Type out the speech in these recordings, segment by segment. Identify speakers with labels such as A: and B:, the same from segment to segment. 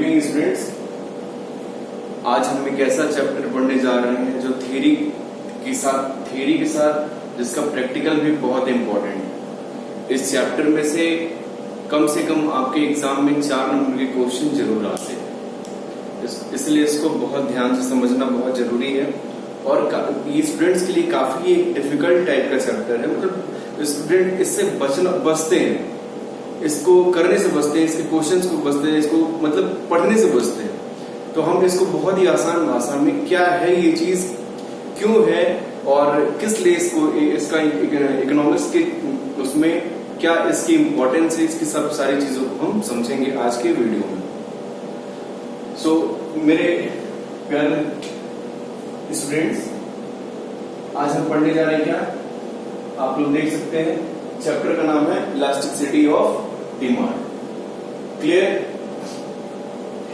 A: Evening students. आज हम एक ऐसा चैप्टर पढ़ने जा रहे हैं जो थ्योरी के साथ जिसका प्रैक्टिकल भी बहुत इंपॉर्टेंट है। इस चैप्टर में से कम आपके एग्जाम में 4 नंबर के क्वेश्चन जरूर आते हैं, इसलिए इसको बहुत ध्यान से समझना बहुत जरूरी है। और ये स्टूडेंट्स के लिए काफी एक डिफिकल्ट टाइप का चैप्टर है, मतलब स्टूडेंट इससे बचते हैं, इसको करने से बचते हैं, इसके क्वेश्चंस को बचते हैं, इसको मतलब पढ़ने से बचते हैं। तो हम इसको बहुत ही आसान भाषा में क्या है ये चीज, क्यों है और किस लिए इसका इकोनॉमिक्स के उसमें क्या इसकी इंपॉर्टेंस है, इसकी सब सारी चीजों को हम समझेंगे आज के वीडियो में। सो मेरे प्यारे स्टूडेंट्स, आज हम पढ़ने जा रहे हैं क्या, आप लोग देख सकते हैं चैप्टर का नाम है इलास्टिसिटी ऑफ डिमांड। क्लियर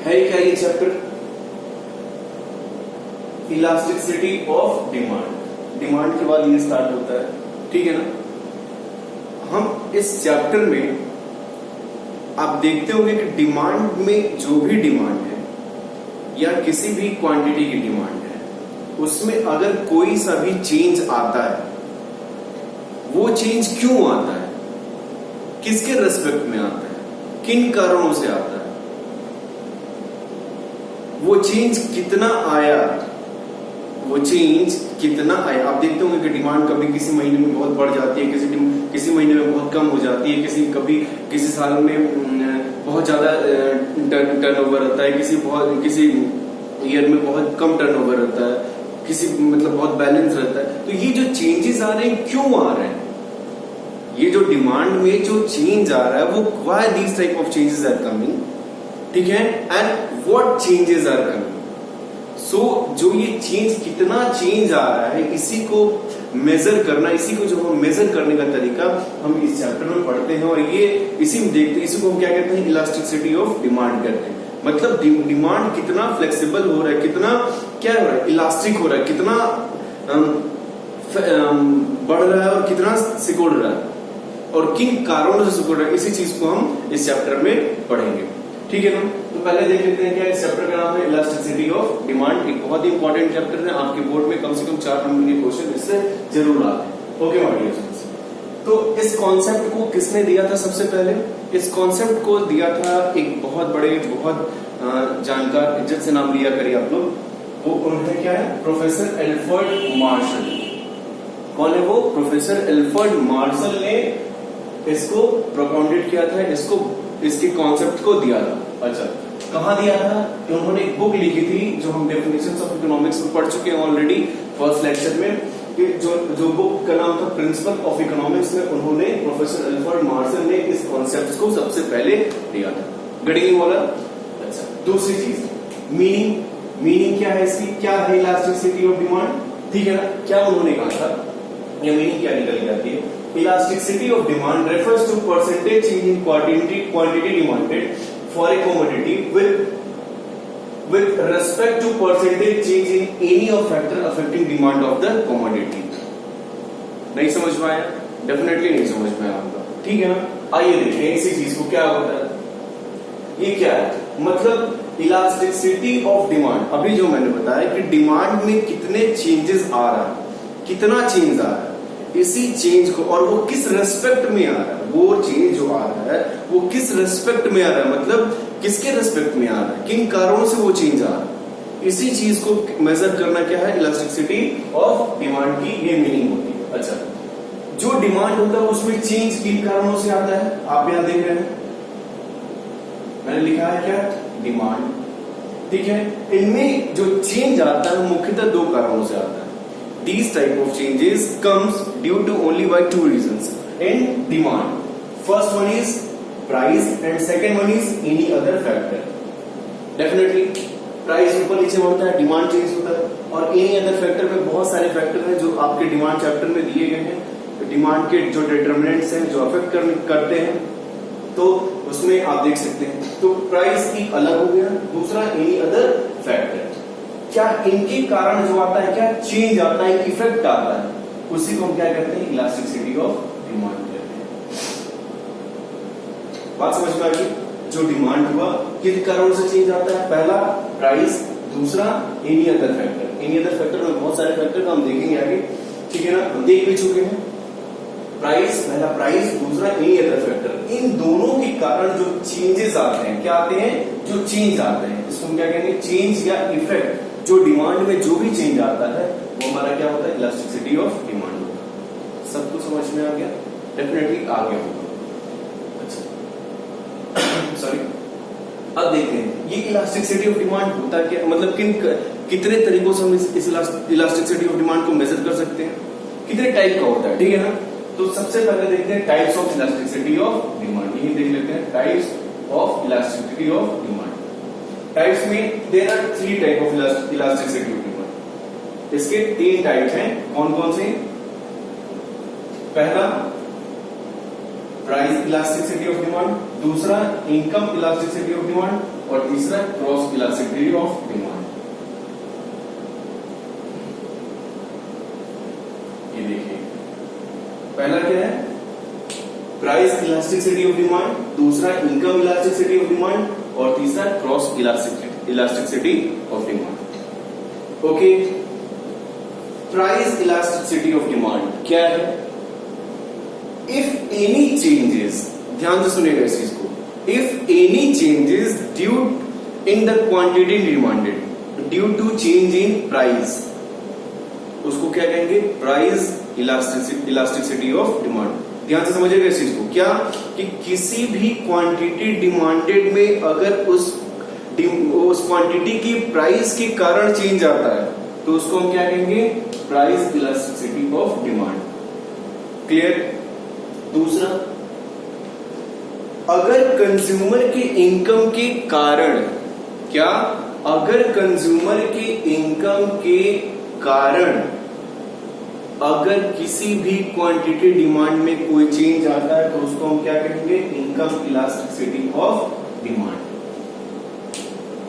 A: है क्या ये chapter? Elasticity of demand, demand के बाद ये स्टार्ट होता है, ठीक है ना। हम इस चैप्टर में आप देखते होंगे कि डिमांड में जो भी डिमांड है या किसी भी क्वांटिटी की डिमांड है, उसमें अगर कोई सा भी चेंज आता है, वो चेंज क्यों आता है, किसके रेस्पेक्ट में आता है, किन कारणों से आता है, वो चेंज कितना आया, वो चेंज कितना आया। आप देखते होंगे कि डिमांड कभी किसी महीने में बहुत बढ़ जाती है, किसी महीने में बहुत कम हो जाती है, किसी साल में बहुत ज्यादा टर्नओवर रहता है, किसी ईयर में बहुत कम टर्नओवर रहता है, किसी मतलब बहुत बैलेंस रहता है। तो ये जो चेंजेस आ रहे हैं क्यों आ रहे हैं, ये जो डिमांड में जो चेंज आ रहा है वो why these type of changes are coming, ठीक है, and what changes are coming. So जो ये चेंज कितना चेंज आ रहा है, इसी को मेजर करना, इसी को जो हम मेजर करने का तरीका हम इस चैप्टर में पढ़ते हैं। और ये इसी में देखते हैं, इसी को हम क्या कहते हैं, इलास्टिसिटी ऑफ डिमांड कहते हैं। मतलब डिमांड कितना फ्लेक्सिबल हो रहा है, कितना क्या हो रहा है, इलास्टिक हो रहा है, कितना बढ़ रहा है और कितना सिकुड़ रहा है और किन कारणों से सिकुड़ रहा है, इसी चीज को हम इस चैप्टर में पढ़ेंगे, ठीक है ना। तो पहले देख लेते हैं क्या इस चैप्टर का नाम है इलास्टिसिटी ऑफ डिमांड। एक बहुत ही इंपॉर्टेंट चैप्टर है, आपके बोर्ड में कम से कम 4 नंबर के क्वेश्चन इससे जरूर आते हैं। ओके माय डियर स्टूडेंट्स, तो इस कॉन्सेप्ट को किसने दिया था? सबसे पहले इस कॉन्सेप्ट को दिया था एक बहुत बड़े, बहुत जानकार, इज्जत से नाम लिया करिए आप लोग, वो उन्होंने क्या है, प्रोफेसर एल्फ्रेड मार्शल। कौन है वो? प्रोफेसर एल्फ्रेड मार्शल ने इसको प्रोपाउंडेड किया था, इसके कॉन्सेप्ट को दिया था। अच्छा, कहां दिया था? कि उन्होंने एक बुक लिखी थी जो हम डेफिनेशंस ऑफ इकोनॉमिक्स में पढ़ चुके हैं ऑलरेडी फर्स्ट लेक्चर में, कि जो बुक का नाम था प्रिंसिपल ऑफ इकोनॉमिक्स में उन्होंने प्रोफेसर एल्फ्रेड मार्शल ने इस कॉन्सेप्ट को सबसे पहले दिया था। गडिंग वाला। अच्छा, दूसरी चीज मीनिंग क्या है इसकी, क्या है इलास्टिसिटी ऑफ डिमांड, ठीक है ना। क्या उन्होंने कहा था, या मीनिंग क्या निकल जाती है, elasticity of demand refers to percentage change in quantity demanded for a commodity with respect to percentage change in any of factor affecting demand of the commodity। नहीं समझ में आया? डेफिनेटली नहीं समझ में आया आपका, ठीक है ना। आइए देखते हैं इसी चीज को क्या होता है। ये क्या है, मतलब इलास्टिसिटी ऑफ डिमांड। अभी जो मैंने बताया कि डिमांड में कितने चेंजेस आ रहा है, कितना चेंज आ रहा है, इसी चेंज को, और वो किस रेस्पेक्ट में आ रहा है, वो चेंज जो आ रहा है वो किस रेस्पेक्ट में आ रहा है, मतलब किसके रेस्पेक्ट में आ रहा है, किन कारणों से वो चेंज आ रहा है, इसी चीज को मेजर करना क्या है, इलास्टिसिटी ऑफ डिमांड की ये मीनिंग होती है। अच्छा, जो डिमांड होता है उसमें चेंज किन कारणों से आता है, आप यहां देख रहे हैं, मैंने लिखा है क्या, डिमांड, ठीक है। इनमें जो चेंज आता है मुख्यतः 2 कारणों से आता है। These type of changes comes due to only by 2 reasons in demand. First one is price and second one is any other factor. Definitely price ऊपर नीचे बढ़ता है, डिमांड चेंज होता है, और एनी अदर फैक्टर में बहुत सारे फैक्टर हैं जो आपके डिमांड चैप्टर में दिए गए हैं। डिमांड के जो डिटरमिनेंट्स हैं जो अफेक्ट करते हैं, तो उसमें आप देख सकते हैं। तो प्राइस एक अलग हो गया, दूसरा एनी अदर फैक्टर, क्या इनके कारण जो आता है, क्या चेंज आता है, इफेक्ट आता है, उसी को हम क्या कहते हैं, इलास्टिसिटी ऑफ डिमांड कहते हैं। बात समझ में आ गई? जो डिमांड हुआ किन कारणों से चेंज आता है? पहला प्राइस, दूसरा any other factor. Any other factor में बहुत सारे फैक्टर को हम देखेंगे आगे, ठीक है ना, हम देख भी चुके हैं। प्राइस, पहला प्राइस, दूसरा एनी अदर फैक्टर, इन दोनों के कारण जो चेंजेस आते हैं, क्या आते हैं? जो चेंज आते हैं, इसको हम क्या कहेंगे? चेंज या इफेक्ट। जो डिमांड में जो भी चेंज आता है वो हमारा क्या होता है? इलास्टिसिटी ऑफ डिमांड होता है। सबको समझ में आ गया? डेफिनेटली आ गया होगा। अच्छा सॉरी, अब देखते हैं ये इलास्टिसिटी ऑफ डिमांड होता क्या, मतलब कितने तरीकों से हम इस इलास्टिसिटी ऑफ डिमांड को मेजर कर सकते हैं, कितने टाइप का होता है, ठीक है ना। तो सबसे पहले देखते हैं types of elasticity of demand. यही देख लेते हैं types of elasticity of demand. Types में there are 3 type of elasticity of demand. इसके 3 टाइप्स हैं, कौन कौन से? पहला प्राइस इलास्टिसिटी ऑफ डिमांड, दूसरा इनकम इलास्टिसिटी ऑफ डिमांड और तीसरा क्रॉस इलास्टिसिटी ऑफ डिमांड। ये देखिए, पहला क्या है? प्राइस इलास्टिसिटी ऑफ डिमांड, दूसरा इनकम इलास्टिसिटी ऑफ डिमांड और तीसरा cross elasticity of demand. Okay, price elasticity of demand क्या है? इफ एनी चेंजेस, ध्यान से सुनिएगा इस चीज को, if any changes due in the quantity demanded due to change in price, उसको क्या कहेंगे? Price elasticity of demand. ध्यान से समझिएगा इस चीज को, क्या कि किसी भी क्वांटिटी डिमांडेड में अगर उस क्वांटिटी की प्राइस के कारण चेंज आता है तो उसको हम क्या कहेंगे? Price elasticity of demand. Clear? दूसरा, अगर कंज्यूमर के इनकम के कारण, क्या? अगर कंज्यूमर के इनकम के कारण अगर किसी भी क्वांटिटी डिमांड में कोई चेंज आता है तो उसको हम क्या कहेंगे? Income elasticity of demand.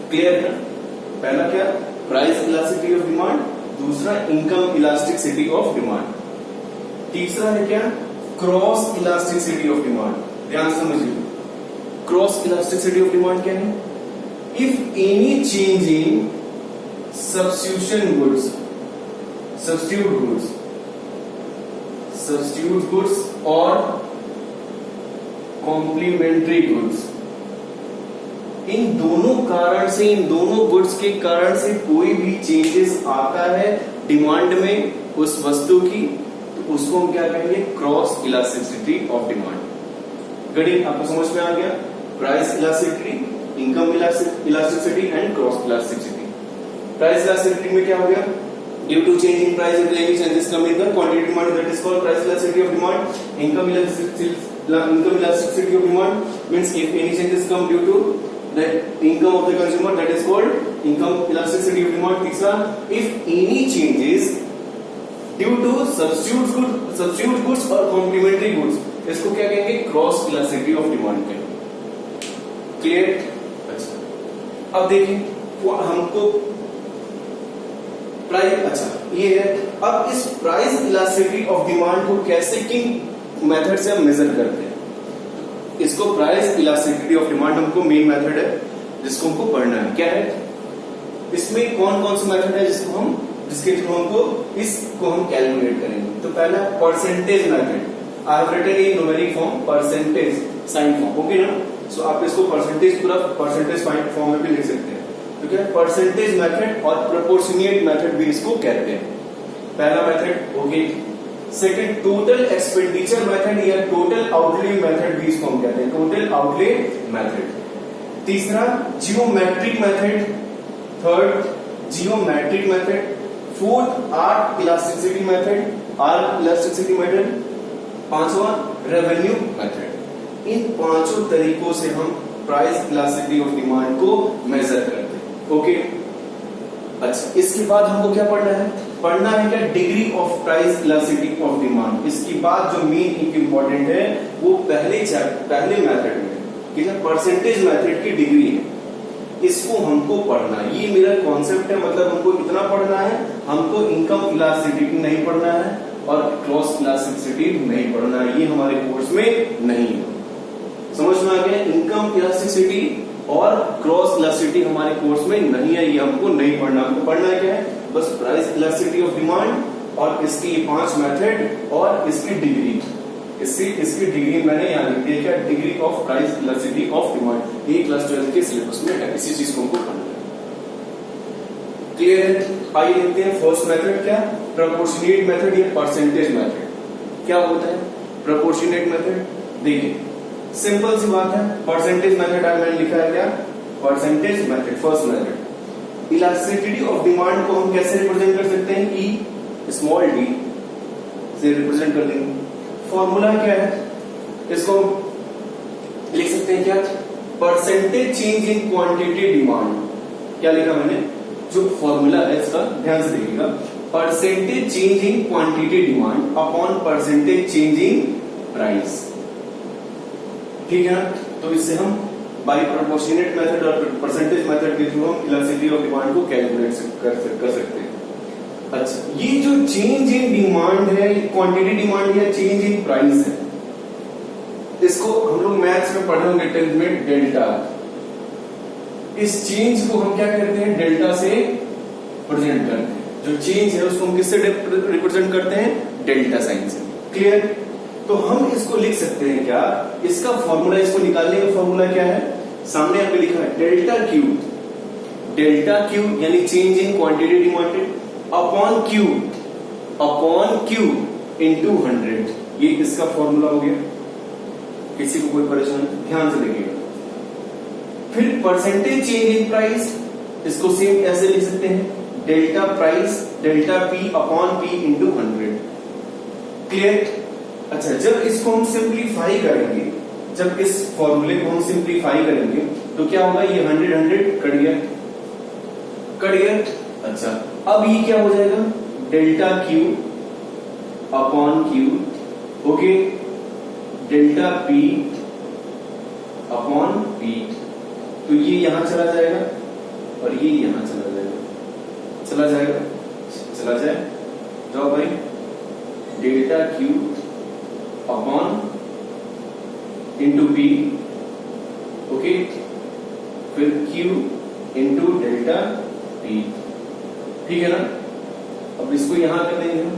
A: Clear है? पहला क्या? प्राइस इलास्टिसिटी ऑफ डिमांड, दूसरा इनकम इलास्टिसिटी ऑफ डिमांड, तीसरा है क्या? Cross elasticity of demand. ध्यान समझिए, क्रॉस इलास्टिसिटी ऑफ डिमांड क्या है? If any change in substitution goods, substitute goods और कॉम्प्लीमेंट्री गुड्स, इन दोनों कारण से, इन दोनों गुड्स के कारण से कोई भी चेंजेस आता है डिमांड में उस वस्तु की, तो उसको हम क्या कहेंगे? Cross elasticity of demand. गणित आपको समझ में आ गया? Price elasticity, income elasticity and cross elasticity. Price elasticity में क्या हो गया? Due to change in price if any changes come in the quantity demand, that is called price elasticity of demand. Income elasticity of demand means if any changes come due to the income of the consumer, that is called income elasticity of demand. तीसरा, if any changes due to substitute goods और complementary goods, इसको क्या कहेंगे? Cross elasticity of demand कहेंगे। Clear? अच्छा, अब देखिए वो हमको प्राइस, अच्छा ये है। अब इस प्राइस इलास्टिसिटी ऑफ डिमांड को कैसे, किन मेथड से हम मेजर करते हैं? इसको प्राइस इलास्टिसिटी ऑफ डिमांड हमको मेन मेथड है जिसको हमको पढ़ना है। क्या है इसमें? कौन कौन से मेथड है जिसके थ्रू हमको इसको हम कैलकुलेट करेंगे? तो पहला percentage method. I have written in numeric form percentage sign form, okay ना। सो आप इसको परसेंटेज पूरा परसेंटेज फॉर्म में भी लिख सकते हैं। तो क्या परसेंटेज मेथड और प्रोपोर्शनेट मेथड भी इसको कहते हैं। पहला method, okay. Second, total expenditure method या टोटल आउटले मेथड भी इसको हम कहते हैं, टोटल आउटले मेथड। तीसरा, geometric method. Third, geometric method. Fourth, arc elasticity method. पांचवा, रेवेन्यू मेथड। इन पांचों तरीकों से हम प्राइस इलास्टिसिटी ऑफ डिमांड को मेजर करते हैं। ओके, अच्छा इसके बाद हमको क्या पढ़ना है? पढ़ना है क्या? Degree of price elasticity of demand. इसके बाद जो मेन इंपॉर्टेंट है वो पहले मेथड में, कि परसेंटेज मेथड की डिग्री है, इसको हमको पढ़ना है। ये मेरा कॉन्सेप्ट है, मतलब हमको इतना पढ़ना है, हमको इनकम इलास्टिसिटी नहीं पढ़ना है और क्रॉस इलास्टिसिटी नहीं पढ़ना है, ये हमारे कोर्स में नहीं है। समझ में आ गया? इनकम इलास्टिसिटी इलास्टिसिटी और क्रॉस इलास्टिसिटी हमारे कोर्स में नहीं है, ये हमको नहीं पढ़ना। हमको पढ़ना क्या है, बस प्राइस इलास्टिसिटी ऑफ डिमांड और इसकी 5 मेथड और इसकी डिग्री। इसकी डिग्री मैंने यहाँ लिख दी, क्या degree of price elasticity of demand, ये क्लास 12 के सिलेबस में है, इसी चीज को हमको पढ़ना है। क्लियर है? आइए देखते हैं फर्स्ट मेथड क्या, प्रोपोर्शनेट मेथड या परसेंटेज मेथड। क्या होता है प्रोपोर्शनेट मेथड? देखिए सिंपल सी बात है, परसेंटेज मेथड मैंने लिखा है क्या, percentage method first method. Elasticity of demand को हम कैसे रिप्रेजेंट कर सकते हैं, ई स्मॉल डी से रिप्रेजेंट कर देंगे। फॉर्मूला क्या है, इसको लिख सकते हैं क्या, percentage change in quantity demand. क्या लिखा मैंने, जो फॉर्मूला है इसका ध्यान से देखिएगा, percentage change in quantity demand upon percentage change in price. ठीक है ना, तो इससे हम बाय प्रोपोर्शनेट मेथड और परसेंटेज मेथड के थ्रू हम इलास्टिसिटी ऑफ डिमांड को कैलकुलेट कर सकते हैं। अच्छा, ये जो चेंज इन डिमांड है, क्वांटिटी डिमांड या चेंज इन प्राइस है, इसको हम लोग मैथ्स में पढ़े होंगे 10th में, डेल्टा। इस चेंज को हम क्या करते हैं, डेल्टा से प्रेजेंट करते हैं। जो चेंज है उसको हम किससे रिप्रेजेंट करते हैं, डेल्टा साइन से। क्लियर? तो हम इसको लिख सकते हैं क्या, इसका फॉर्मूला, इसको निकालने का फॉर्मूला क्या है, सामने यहाँ पे लिखा है डेल्टा क्यू। डेल्टा क्यू यानी change in quantity demanded upon Q into 100, ये इसका फॉर्मूला हो गया। किसी को कोई परेशानी, ध्यान से देखिएगा। फिर परसेंटेज चेंज इन प्राइस, इसको सेम ऐसे लिख सकते हैं, delta price delta P upon P into 100। Clear? अच्छा, जब इसको हम सिंप्लीफाई करेंगे, जब इस फॉर्मूले को हम सिंप्लीफाई करेंगे तो क्या होगा, ये 100 कट गया। अच्छा, अब ये क्या हो जाएगा, delta Q upon Q, okay, delta P upon P, तो ये यहां चला जाएगा और ये यहां चला जाए, जाओ भाई, delta Q upon into P, okay, फिर क्यू इंटू डेल्टा पी। ठीक है ना, अब इसको यहां कर देंगे हम,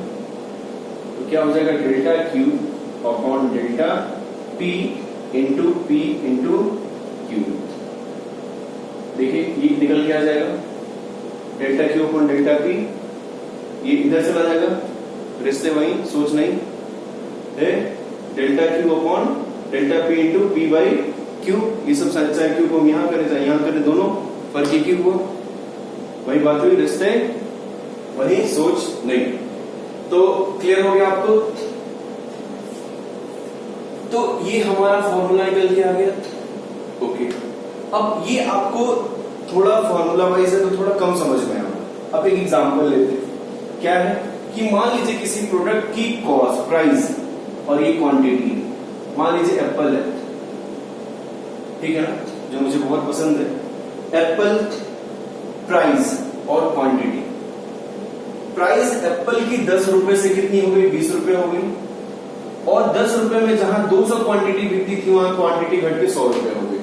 A: तो क्या हो जाएगा, delta Q upon delta P into Q. देखिए ये निकल के आ जाएगा, delta Q upon delta P, ये इधर चला जाएगा, रिश्ते वही, सोच नहीं है, delta Q upon delta P into P by Q. ये सब चाहे क्यू को हम यहां करें चाहे यहां करें, दोनों फर्क एक ही हुआ, वही बात हुई, रिश्ते वही, सोच नहीं। तो क्लियर हो गया आपको? तो ये हमारा फॉर्मूला निकल के आ गया। ओके, अब ये आपको थोड़ा फॉर्मूला वाइज है तो थोड़ा कम समझ में आया। अब एक एग्जांपल लेते हैं, क्या है कि मान लीजिए किसी प्रोडक्ट की कॉस्ट, प्राइस और ये क्वांटिटी, मान लीजिए एप्पल है, ठीक है ना, जो मुझे बहुत पसंद है, एप्पल प्राइस और क्वांटिटी। प्राइस एप्पल की 10 रुपए से कितनी हो गई, 20 रुपए हो गई, और 10 रुपए में जहां 200 क्वांटिटी बिकती थी वहां क्वांटिटी घट के 100 रुपए हो गई।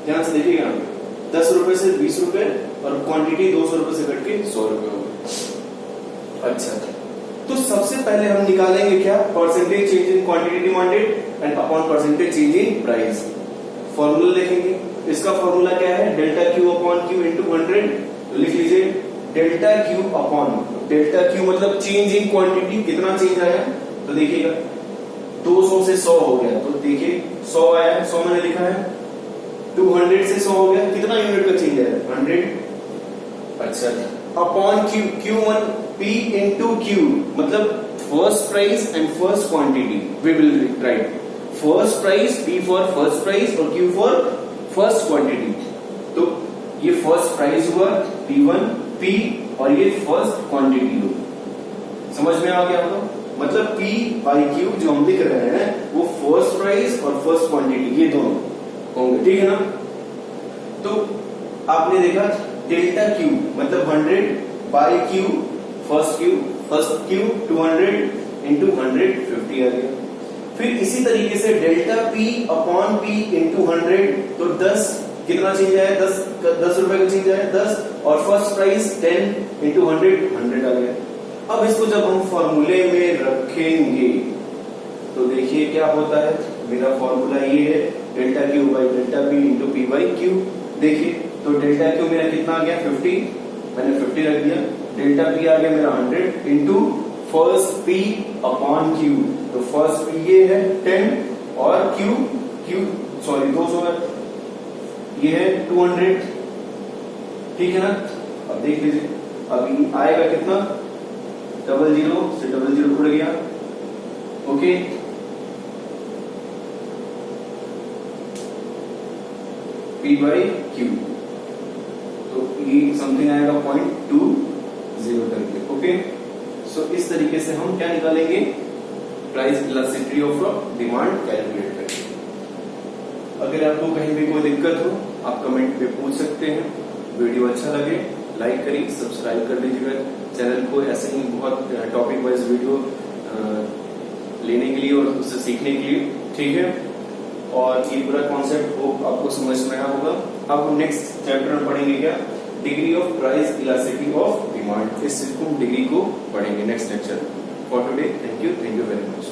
A: ध्यान से देखिएगा, 10 रुपए से 20 रुपए और क्वांटिटी 200 रुपए से घट के 100 रुपए हो गई। अच्छा, तो सबसे पहले हम निकालेंगे क्या, percentage change in quantity demanded and upon percentage change in price. Formula लिखेंगे, इसका फॉर्मूला क्या है, delta Q upon Q into 100। तो लिख लीजिए delta Q upon, delta Q मतलब चेंज इन क्वांटिटी, कितना चेंज आया, तो देखिएगा 200 से 100 हो गया, तो देखिए 100 आया है, 100 मैंने लिखा है, 200 से 100 हो गया, कितना यूनिट का चेंज आया, 100। अच्छा, upon Q, Q1 P into Q, मतलब first price and first quantity, we will write first price, P for first price और Q फॉर फर्स्ट क्वांटिटी। तो ये फर्स्ट प्राइस हुआ P1 P और ये फर्स्ट क्वांटिटी हुई। समझ में आ गया आपको, मतलब P बाई Q जो हम लिख रहे हैं वो फर्स्ट प्राइस और फर्स्ट क्वांटिटी, ये दोनों होंगे, ठीक है ना। तो आपने देखा डेल्टा Q मतलब 100 by Q, first Q 200 into 100 50 आ गया। फिर इसी तरीके से delta P upon P into 100, तो 10 कितना चेंज आया, 10 रुपए का चेंज आया 10, और फर्स्ट प्राइस 10 इंटू 100 आ गया। अब इसको जब हम फॉर्मूले में रखेंगे तो देखिए क्या होता है, मेरा फॉर्मूला ये है delta Q by delta P into P by Q. देखिए तो डेल्टा क्यू मेरा कितना आ गया 50, मैंने 50 रख दिया, डेल्टा पी आ गया मेरा 100 into first P upon Q, तो फर्स्ट पी ये है 10 और क्यू सॉरी 200 है, ये है 200, ठीक है ना। अब देख लीजिए अभी आएगा कितना, 00 से 00 उड़ गया, ओके। P बाई क्यू, तो ये समथिंग आएगा 0.20 करके, ओके। सो इस तरीके से हम क्या निकालेंगे, price elasticity of demand calculate करेंगे। अगर आपको कहीं भी कोई दिक्कत हो आप कमेंट पे पूछ सकते हैं। वीडियो अच्छा लगे लाइक करिए, सब्सक्राइब कर लीजिएगा चैनल को, ऐसे ही बहुत टॉपिक वाइज वीडियो लेने के लिए और उससे सीखने के लिए, ठीक है। और ये पूरा कॉन्सेप्ट आपको समझ में आया होगा। अब हम नेक्स्ट चैप्टर में पढ़ेंगे क्या, degree of price elasticity of demand, इस डिग्री को पढ़ेंगे next lecture. For today thank you very much.